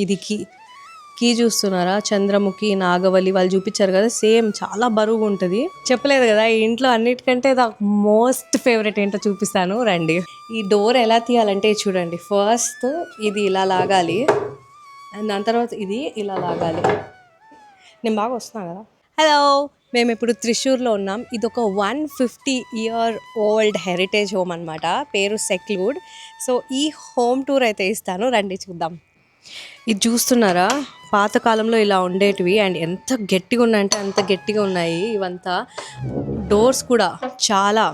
ఇది కీ చూస్తున్నారా, చంద్రముఖి, నాగవల్లి వాళ్ళు చూపించారు కదా, సేమ్ చాలా బరువుగా ఉంటుంది. చెప్పలేదు కదా ఈ ఇంట్లో అన్నిటికంటే మోస్ట్ ఫేవరెట్ ఏంటో చూపిస్తాను రండి. ఈ డోర్ ఎలా తీయాలంటే చూడండి, ఫస్ట్ ఇది ఇలా లాగాలి అండ్ దాని తర్వాత ఇది ఇలా లాగాలి. నేను బాగా వస్తున్నా కదా. హలో, మేము ఇప్పుడు త్రిశూర్లో ఉన్నాం. ఇది ఒక 150-year-old హెరిటేజ్ హోమ్ అనమాట. పేరు సెక్లూడ్. సో ఈ హోమ్ టూర్ అయితే ఇస్తాను, రండి చూద్దాం. ఇది చూస్తున్నారా, పాతకాలంలో ఇలా ఉండేటివి అండ్ ఎంత గట్టిగా ఉన్నాయంటే అంత గట్టిగా ఉన్నాయి. ఇవంతా డోర్స్ కూడా చాలా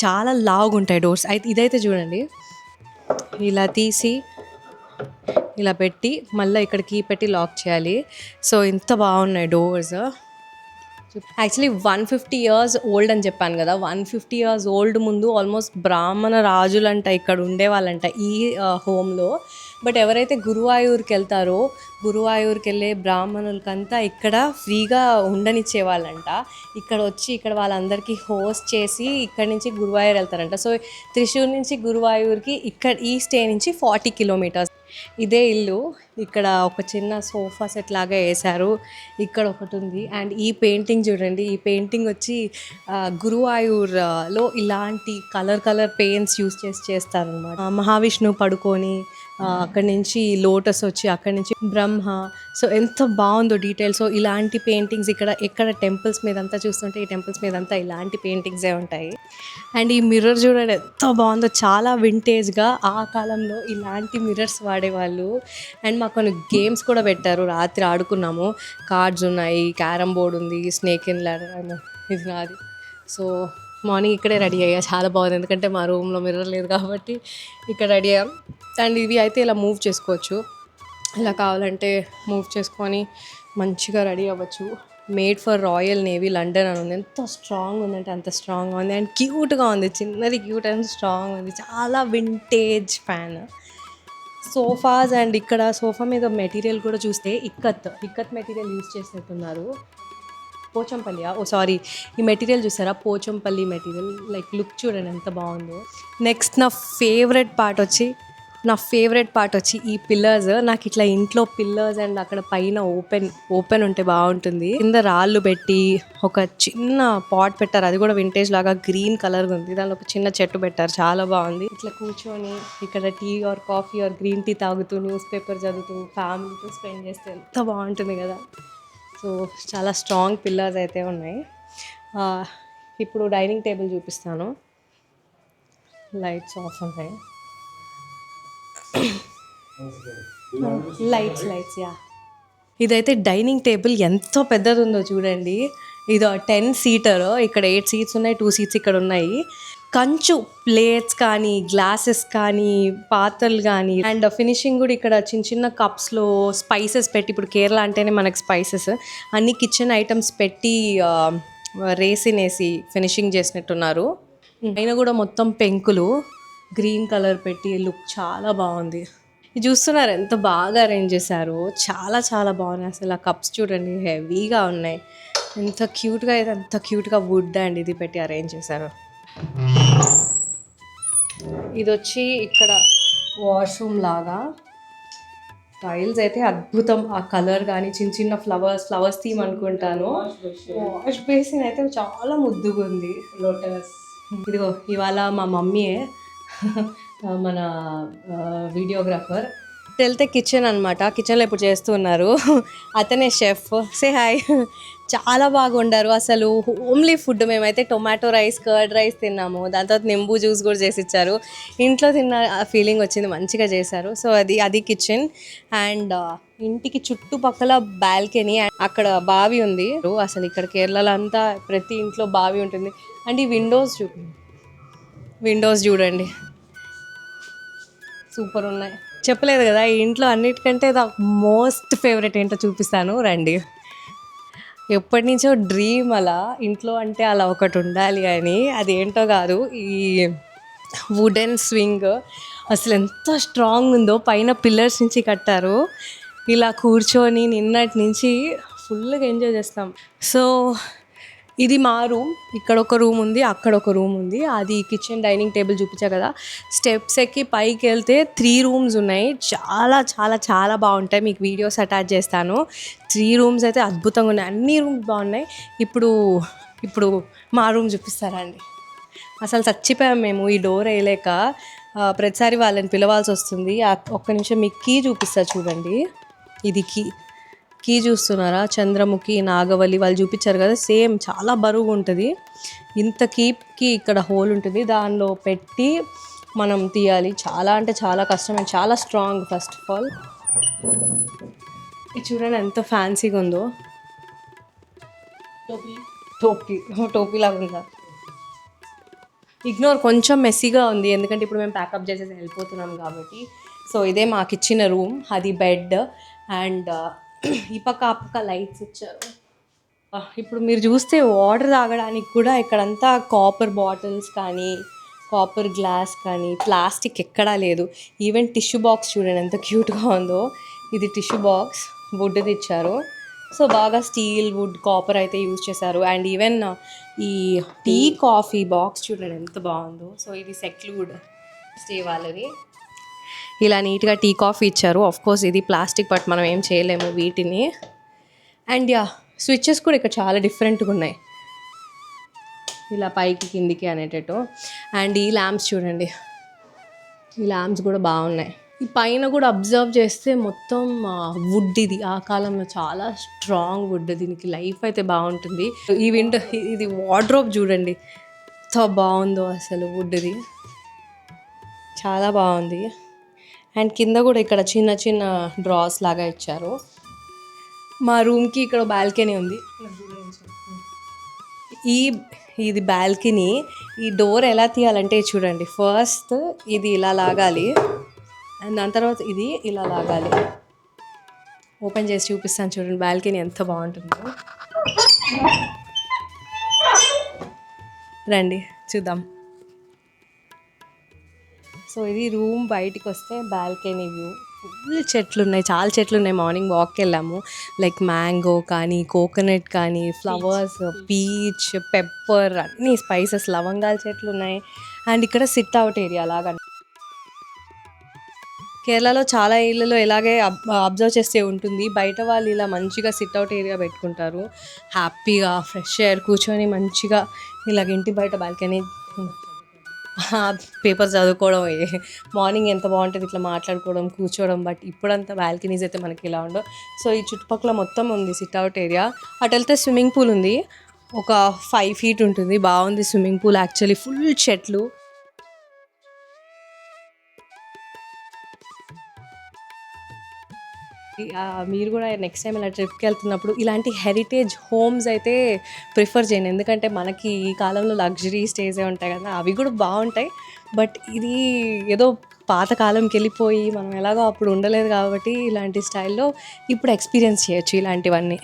చాలా లావుగా ఉంటాయి డోర్స్. అయితే ఇదైతే చూడండి, ఇలా తీసి ఇలా పెట్టి మళ్ళీ ఇక్కడ కీ పెట్టి లాక్ చేయాలి. సో ఇంత బాగున్నాయి డోర్స్. యాక్చువల్లీ 150 years ఓల్డ్ అని చెప్పాను కదా, 150 years ఓల్డ్ ముందు ఆల్మోస్ట్ బ్రాహ్మణ రాజులంట ఇక్కడ ఉండేవాళ్ళంట ఈ హోమ్లో. బట్ ఎవరైతే గురువాయూర్కి వెళ్తారో, గురువాయూర్కి వెళ్ళే బ్రాహ్మణులకంతా ఇక్కడ ఫ్రీగా ఉండనిచ్చేవాళ్ళంట. ఇక్కడ వచ్చి ఇక్కడ వాళ్ళందరికీ హోస్ట్ చేసి ఇక్కడి నుంచి గురువాయూర్ వెళ్తారంట. సో త్రిశూర్ నుంచి గురువాయూర్కి ఇక్కడ ఈ స్టే నుంచి 40 kilometers. ఇదే ఇల్లు. ఇక్కడ ఒక చిన్న సోఫా సెట్ లాగా వేశారు. ఇక్కడ ఒకటి ఉంది అండ్ ఈ పెయింటింగ్ చూడండి. ఈ పెయింటింగ్ వచ్చి గురువాయూర్లో ఇలాంటి కలర్ పెయింట్స్ యూస్ చేస్తారనమాట. మహావిష్ణువు పడుకొని అక్కడి నుంచి లోటస్ వచ్చి అక్కడి నుంచి బ్రహ్మ. సో ఎంత బాగుందో డీటెయిల్స్. సో ఇలాంటి పెయింటింగ్స్ ఎక్కడ టెంపుల్స్ మీద అంతా చూస్తుంటే ఈ టెంపుల్స్ మీద అంతా ఇలాంటి పెయింటింగ్సే ఉంటాయి. అండ్ ఈ మిర్రర్ చూడండి ఎంత బాగుందో, చాలా వింటేజ్గా. ఆ కాలంలో ఇలాంటి మిర్రర్స్ వాడేవాళ్ళు. అండ్ మాకు కొన్ని గేమ్స్ కూడా పెట్టారు, రాత్రి ఆడుకున్నాము. కార్డ్స్ ఉన్నాయి, క్యారమ్ బోర్డ్ ఉంది, స్నేక్ అండ్ ల్యాడర్, ఇది నాది. సో మార్నింగ్ ఇక్కడే రెడీ అయ్యా, చాలా బాగుంది. ఎందుకంటే మా రూమ్లో మిర్రర్ లేదు కాబట్టి ఇక్కడ రెడీ అయ్యాం. అండ్ ఇవి అయితే ఇలా మూవ్ చేసుకోవచ్చు, ఇలా కావాలంటే మూవ్ చేసుకొని మంచిగా రెడీ అవ్వచ్చు. Made for royal navy London అని ఉంది. ఎంత స్ట్రాంగ్ ఉందంటే అంత స్ట్రాంగ్గా ఉంది అండ్ క్యూట్గా ఉంది. చిన్నది క్యూట్ అండ్ స్ట్రాంగ్ ఉంది. చాలా వింటేజ్ ఫ్యాన్. సోఫాస్ అండ్ ఇక్కడ సోఫా మీద మెటీరియల్ కూడా చూస్తే ఇక్కత్ మెటీరియల్ యూజ్ చేసినట్టున్నారు. పోచంపల్లి, సారీ, ఈ మెటీరియల్ చూసారా, పోచంపల్లి మెటీరియల్. లుక్ చూడండి ఎంత బాగుందో. నెక్స్ట్ నా ఫేవరెట్ పార్ట్ వచ్చి ఈ పిల్లర్స్. నాకు ఇట్లా ఇంట్లో పిల్లర్స్ అండ్ అక్కడ పైన ఓపెన్ ఉంటే బాగుంటుంది. కింద రాళ్ళు పెట్టి ఒక చిన్న పాట్ పెట్టారు, అది కూడా వింటేజ్ లాగా గ్రీన్ కలర్ ఉంది. దానిలో ఒక చిన్న చెట్టు పెట్టారు, చాలా బాగుంది. ఇట్లా కూర్చొని ఇక్కడ tea or coffee or green tea తాగుతూ న్యూస్ పేపర్ చదువుతూ ఫ్యామిలీతో స్పెండ్ చేస్తే ఎంత బాగుంటుంది కదా. సో చాలా స్ట్రాంగ్ పిల్లర్స్ అయితే ఉన్నాయి. ఇప్పుడు డైనింగ్ టేబుల్ చూపిస్తాను. లైట్స్ ఆఫ్ ఉన్నాయి. Lights yeah. ఇదైతే డైనింగ్ టేబుల్ ఎంత పెద్దది ఉందో చూడండి. ఇది 10 seater. ఇక్కడ 8 seats ఉన్నాయి, 2 seats ఇక్కడ ఉన్నాయి. కంచు ప్లేట్స్ కానీ, గ్లాసెస్ కానీ, పాత్రలు కానీ అండ్ ఫినిషింగ్ కూడా ఇక్కడ చిన్న కప్స్లో స్పైసెస్ పెట్టి, ఇప్పుడు కేరళ అంటేనే మనకు స్పైసెస్, అన్ని కిచెన్ ఐటమ్స్ పెట్టి రేసినేసి ఫినిషింగ్ చేసినట్టున్నారు. పైన కూడా మొత్తం పెంకులు గ్రీన్ కలర్ పెట్టి లుక్ చాలా బాగుంది. ఇది చూస్తున్నారు ఎంత బాగా అరేంజ్ చేశారు, చాలా చాలా బాగున్నాయి. అసలు ఆ కప్స్ చూడండి హెవీగా ఉన్నాయి. ఎంత క్యూట్గా అయితే అంత క్యూట్గా వుడ్ అండ్ ఇది పెట్టి అరేంజ్ చేశారు. ఇది వచ్చి ఇక్కడ వాష్రూమ్ లాగా. టైల్స్ అయితే అద్భుతం. ఆ కలర్ కానీ చిన్న ఫ్లవర్స్ థీమ్ అనుకుంటాను. వాష్ బేసిన్ అయితే చాలా ముద్దుగా ఉంది. లోటస్. ఇదిగో ఇవాళ మా మమ్మీయే మన వీడియోగ్రాఫర్. వెళ్తే కిచెన్ అనమాట. కిచెన్లో ఇప్పుడు చేస్తూ ఉన్నారు. అతనే షెఫ్. Say hi. చాలా బాగా వండారు అసలు. Homely food. మేమైతే టొమాటో రైస్, కర్డ్ రైస్ తిన్నాము. దాని తర్వాత నింబు జ్యూస్ కూడా చేసి ఇచ్చారు. ఇంట్లో తిన్న ఫీలింగ్ వచ్చింది, మంచిగా చేశారు. సో అది కిచెన్. అండ్ ఇంటికి చుట్టుపక్కల బాల్కనీ, అక్కడ బావి ఉంది. అసలు ఇక్కడ కేరళలో అంతా ప్రతి ఇంట్లో బావి ఉంటుంది. అండ్ ఈ విండోస్ చూడండి సూపర్ ఉన్నాయి. చెప్పలేదు కదా ఈ ఇంట్లో అన్నిటికంటే మోస్ట్ ఫేవరెట్ ఏంటో చూపిస్తాను రండి. ఎప్పటి నుంచో డ్రీమ్ అలా ఇంట్లో అంటే అలా ఒకటి ఉండాలి అని. అది ఏంటో కాదు, ఈ వుడెన్ స్వింగ్ అసలు ఎంత స్ట్రాంగ్ ఉందో. పైన పిల్లర్స్ నుంచి కట్టారు. ఇలా కూర్చొని నిన్నటి నుంచి ఫుల్గా ఎంజాయ్ చేస్తాం. సో ఇది మా రూమ్. ఇక్కడ ఒక రూమ్ ఉంది, అక్కడ ఒక రూమ్ ఉంది. అది కిచెన్ డైనింగ్ టేబుల్ చూపించా కదా. స్టెప్స్ ఎక్కి పైకి వెళ్తే 3 రూమ్స్ ఉన్నాయి. చాలా చాలా చాలా బాగుంటాయి. మీకు వీడియోస్ అటాచ్ చేస్తాను. 3 రూమ్స్ అయితే అద్భుతంగా ఉన్నాయి. అన్ని రూమ్స్ బాగున్నాయి. ఇప్పుడు మా రూమ్ చూపిస్తారా అండి. అసలు చచ్చిపోయాం మేము ఈ డోర్ వేయలేక. ప్రతిసారి వాళ్ళని పిలవాల్సి వస్తుంది. ఒక్క నిమిషం మీకు కీ చూపిస్తా చూడండి. ఇది కీ చూస్తున్నారా, చంద్రముఖి, నాగవల్లి వాళ్ళు చూపించారు కదా, సేమ్ చాలా బరువు ఉంటుంది. ఇంత కీకి ఇక్కడ హోల్ ఉంటుంది, దానిలో పెట్టి మనం తీయాలి. చాలా అంటే చాలా కష్టమే, చాలా స్ట్రాంగ్. ఫస్ట్ ఆఫ్ ఆల్ ఇది చూడండి ఎంత ఫ్యాన్సీగా ఉందో. టోపీ లాగా ఉందా. ఇగ్నోర్, కొంచెం మెస్సీగా ఉంది ఎందుకంటే ఇప్పుడు మేము ప్యాకప్ చేసేసి వెళ్ళిపోతున్నాం కాబట్టి. సో ఇదే మాకు ఇచ్చిన రూమ్. అది బెడ్ అండ్ ఈ పక్క ఆ పక్క లైట్స్ ఇచ్చారు. ఇప్పుడు మీరు చూస్తే వాటర్ తాగడానికి కూడా ఇక్కడంతా కాపర్ బాటిల్స్ కానీ, కాపర్ గ్లాస్ కానీ, ప్లాస్టిక్ ఎక్కడా లేదు. ఈవెన్ టిష్యూ బాక్స్ చూడండి ఎంత క్యూట్గా ఉందో. ఇది టిష్యూ బాక్స్ వుడ్ది ఇచ్చారు. సో బాగా స్టీల్, వుడ్, కాపర్ అయితే యూజ్ చేశారు. అండ్ ఈవెన్ ఈ టీ కాఫీ బాక్స్ చూడండి ఎంత బాగుందో. సో ఇది సెక్లూడ్ స్టే వాళ్ళది. ఇలా నీట్గా టీ కాఫీ ఇచ్చారు. ఆఫ్కోర్స్ ఇది ప్లాస్టిక్, బట్ మనం ఏం చేయలేము వీటిని. అండ్ స్విచ్చెస్ కూడా ఇక్కడ చాలా డిఫరెంట్గా ఉన్నాయి, ఇలా పైకి కిందికి అనేటట్టు. అండ్ ఈ ల్యాంప్స్ చూడండి, ఈ ల్యాంప్స్ కూడా బాగున్నాయి. ఈ పైన కూడా అబ్జర్వ్ చేస్తే మొత్తం వుడ్. ఇది ఆ కాలంలో చాలా స్ట్రాంగ్ వుడ్. దీనికి లైఫ్ అయితే బాగుంటుంది. ఈ విండో, ఇది వార్డ్రోబ్ చూడండి ఎంత బాగుందో అసలు. వుడ్ది చాలా బాగుంది. అండ్ కింద కూడా ఇక్కడ చిన్న చిన్న డ్రాస్ లాగా ఇచ్చారు. మా రూమ్కి ఇక్కడ బాల్కనీ ఉంది. ఇది బాల్కనీ. ఈ డోర్ ఎలా తీయాలంటే చూడండి, ఫస్ట్ ఇది ఇలా లాగాలి అండ్ దాని తర్వాత ఇది ఇలా లాగాలి. ఓపెన్ చేసి చూపిస్తాను చూడండి బాల్కనీ ఎంత బాగుంటుందో. రండి చూద్దాం. సో ఇది రూమ్. బయటికి వస్తే బాల్కనీ వ్యూ. ఫుల్ చెట్లు ఉన్నాయి, చాలా చెట్లు ఉన్నాయి. మార్నింగ్ వాక్కి వెళ్ళాము. లైక్ మ్యాంగో కానీ, కోకోనట్ కానీ, ఫ్లవర్స్, పీచ్, పెప్పర్, అన్ని స్పైసెస్, లవంగాల చెట్లు ఉన్నాయి. అండ్ ఇక్కడ సిట్ అవుట్ ఏరియా లాగా. కేరళలో చాలా ఇళ్ళలో ఇలాగే అబ్జర్వ్ చేస్తే ఉంటుంది. బయట వాళ్ళు ఇలా మంచిగా సిట్అవుట్ ఏరియా పెట్టుకుంటారు. హ్యాపీగా ఫ్రెష్ ఎయిర్ కూర్చొని మంచిగా ఇలాగ ఇంటి బయట బాల్కనీ పేపర్ చదువుకోవడం. మార్నింగ్ ఎంత బాగుంటుంది ఇట్లా మాట్లాడుకోవడం, కూర్చోవడం. బట్ ఇప్పుడంతా బాల్కనీస్ అయితే మనకి ఇలా ఉండవు. సో ఈ చుట్టుపక్కల మొత్తం ఉంది సిట్అవుట్ ఏరియా. అటు వెళ్తే స్విమ్మింగ్ పూల్ ఉంది, ఒక 5 feet ఉంటుంది. బాగుంది స్విమ్మింగ్ పూల్ యాక్చువల్లీ. ఫుల్ చెట్లు. మీరు కూడా నెక్స్ట్ టైం ఇలా ట్రిప్కి వెళ్తున్నప్పుడు ఇలాంటి హెరిటేజ్ హోమ్స్ అయితే ప్రిఫర్ చేయండి. ఎందుకంటే మనకి ఈ కాలంలో లగ్జరీ స్టేజే ఉంటాయి కదా, అవి కూడా బాగుంటాయి. బట్ ఇది ఏదో పాత కాలంకి వెళ్ళిపోయి మనం ఎలాగో అప్పుడు ఉండలేదు కాబట్టి ఇలాంటి స్టైల్లో ఇప్పుడు ఎక్స్పీరియన్స్ చేయొచ్చు ఇలాంటివన్నీ.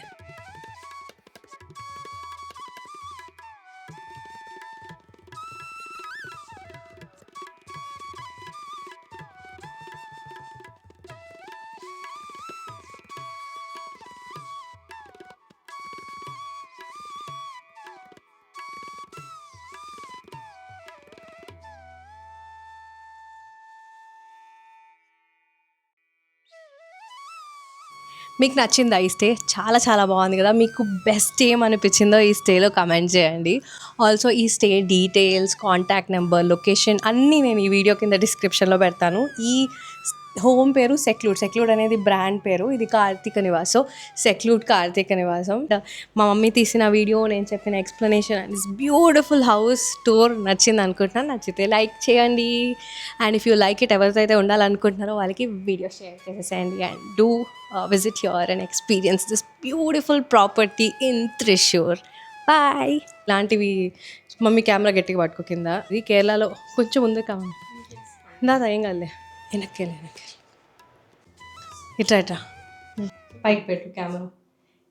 మీకు నచ్చిందా ఈ స్టే? చాలా చాలా బాగుంది కదా. మీకు బెస్ట్ ఏమనిపించిందో ఈ స్టేలో కమెంట్ చేయండి. ఆల్సో ఈ stay details, contact number, location అన్నీ నేను ఈ వీడియో కింద డిస్క్రిప్షన్లో పెడతాను. ఈ హోమ్ పేరు సెక్లూడ్. సెక్లూడ్ అనేది బ్రాండ్ పేరు. ఇది కార్తీక నివాసం, సెక్లూడ్ కార్తీక నివాసం. మా మమ్మీ తీసిన వీడియో, నేను చెప్పిన explanation and this beautiful house tour నచ్చింది అనుకుంటున్నాను. నచ్చితే లైక్ చేయండి. And if you like it, ఎవరికైతే ఉండాలనుకుంటున్నారో వాళ్ళకి వీడియో షేర్ చేసేసేయండి. And do visit here and experience this beautiful property in Thrissur. Bye. ఇలాంటివి మమ్మీ కెమెరా గట్టిగా పట్టుకో కింద. ఇది కేరళలో కొంచెం ముందే కావాలి. నాదా ఏం కాదులే, వెనక్కి ఇట్లా ఇట్లా పైకి పెట్టు కెమెరా.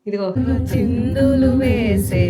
ఇదిగో చిందులు వేసే